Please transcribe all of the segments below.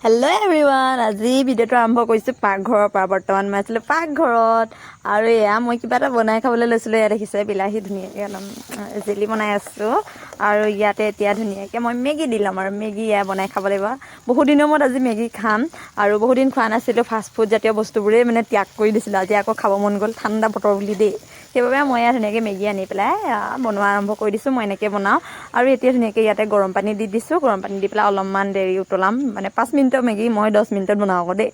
Hello' everyone, আজি ভিডিঅ'টো আৰম্ভ কৰিছোঁ পাকঘৰৰ পৰা। বৰ্তমান মই আছিলোঁ পাকঘৰত আৰু এয়া মই কিবা এটা বনাই খাবলৈ লৈছিলোঁ। ইয়াত দেখিছে বিলাহী ধুনীয়াকৈ একদম জেলি বনাই আছোঁ আৰু ইয়াতে এতিয়া ধুনীয়াকৈ মই মেগী দি ল'ম আৰু মেগী এয়া বনাই খাব লাগিব। বহুত দিনৰ মূৰত আজি মেগী খাম আৰু বহুত দিন খোৱা নাছিলোঁ। ফাষ্টফুড জাতীয় বস্তুবোৰেই মানে ত্যাগ কৰি দিছিলোঁ। আজি আকৌ খাব মন গ'ল, ঠাণ্ডা বতৰ বুলি দেই। সেইবাবে মই ইয়াত ধুনীয়াকৈ মেগী আনি পেলাই বনোৱা আৰম্ভ কৰি দিছোঁ। মই এনেকৈ বনাওঁ আৰু এতিয়া ধুনীয়াকৈ ইয়াতে গৰম পানী দি দিছোঁ। গৰম পানী দি পেলাই অলপমান দেৰি উতলাম, মানে 5 মিনিটৰ মেগী মই 10 মিনিটত বনাওঁ আকৌ দেই।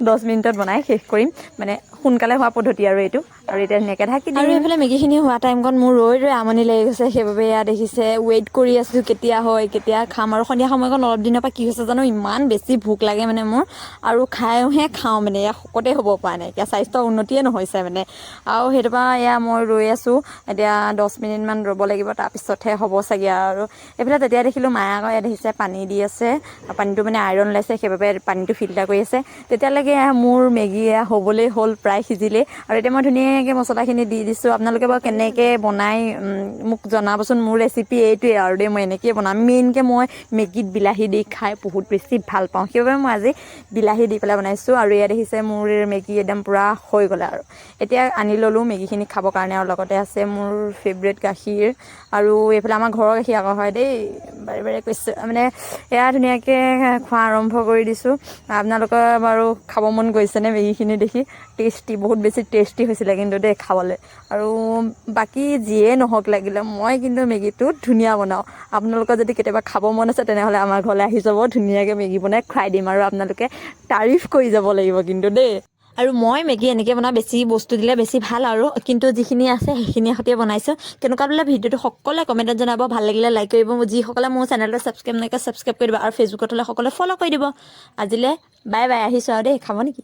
10 মিনিটত বনাই শেষ কৰিম, মানে সোনকালে হোৱা পদ্ধতি আৰু এইটো। আৰু এতিয়া ধুনীয়াকৈ ঢাকি দিম। আৰু এইফালে মেগীখিনি হোৱা টাইমকণ মোৰ ৰৈ আমনি লাগি গৈছে। সেইবাবে এয়া দেখিছে ৱেইট কৰি আছোঁ কেতিয়া হয়, কেতিয়া খাম। আৰু সন্ধিয়া সময়কণ অলপ দিনৰ পৰা কি হৈছে জানো, ইমান বেছি ভোক লাগে মানে মোৰ, আৰু খাওঁ মানে এয়া শকতেই হ'ব পৰা নাই। এতিয়া স্বাস্থ্যৰ উন্নতিয়ে নহৈছে মানে। আৰু সেইটো পৰা এয়া মই ৰৈ আছোঁ। এতিয়া 10 মিনিটমান ৰ'ব লাগিব, তাৰপিছতহে হ'ব চাগে। আৰু এইফালে তেতিয়া দেখিলোঁ মায়ে আকৌ ইয়াত দেখিছে পানী দি আছে। পানীটো মানে আইৰণ ওলাইছে, সেইবাবে পানীটো ফিল্টাৰ কৰি আছে। তেতিয়ালৈকে মোৰ মেগী হ'বলৈ হ'ল, প্ৰায় সিজিলেই। আৰু এতিয়া মই ধুনীয়াকৈ মছলাখিনি দি দিছোঁ। আপোনালোকে বাৰু কেনেকৈ বনাই মোক জনাবচোন। মোৰ ৰেচিপি এইটোৱে আৰু দেই, মই এনেকৈয়ে বনাম। মেইনকৈ মই মেগীত বিলাহী দি খাই বহুত বেছি ভাল পাওঁ, সেইবাবে মই আজি বিলাহী দি পেলাই বনাইছোঁ। আৰু ইয়াত দেখিছে মোৰ মেগী একদম পূৰা হৈ গ'লে। আৰু এতিয়া আনি ল'লোঁ মেগীখিনি খাবৰ কাৰণে, আৰু লগতে আছে মোৰ ফেভৰেট গাখীৰ। আৰু এইফালে আমাৰ ঘৰৰ গাখীৰ আকৌ হয় দেই, বাৰে বাৰে কৈছোঁ মানে। এয়া ধুনীয়াকৈ খোৱা আৰম্ভ কৰি দিছোঁ। আপোনালোকৰ বাৰু খাব মন গৈছেনে মেগীখিনি দেখি? টেষ্টি, বহুত বেছি টেষ্টি হৈছিলে কিন্তু দেই খাবলৈ। আৰু বাকী যিয়ে নহওক লাগিলে, মই কিন্তু মেগীটো ধুনীয়া বনাওঁ। আপোনালোকৰ যদি কেতিয়াবা খাব মন আছে, তেনেহ'লে আমাৰ ঘৰলৈ আহি যাব, ধুনীয়াকৈ মেগী বনাই খুৱাই দিম। আৰু আপোনালোকে তাৰিফ কৰি যাব লাগিব কিন্তু দেই। আৰু মই মেগী এনেকৈ বনাওঁ, বেছি বস্তু দিলে বেছি ভাল আৰু, কিন্তু যিখিনি আছে সেইখিনিৰ সৈতে বনাইছোঁ। কেনেকুৱা বোলে ভিডিঅ'টো সকলোৱে কমেণ্টত জনাব, ভাল লাগিলে লাইক কৰিব। যিসকলে মোৰ চেনেলটো ছাবস্ক্ৰাইব নকৰে ছাবস্ক্ৰাইব কৰি দিব, আৰু ফেচবুকত হ'লে সকলোৱে ফ'ল' কৰি দিব। আজিলৈ বাই বাই, আহিছোঁ আৰু দেই। খাব নেকি?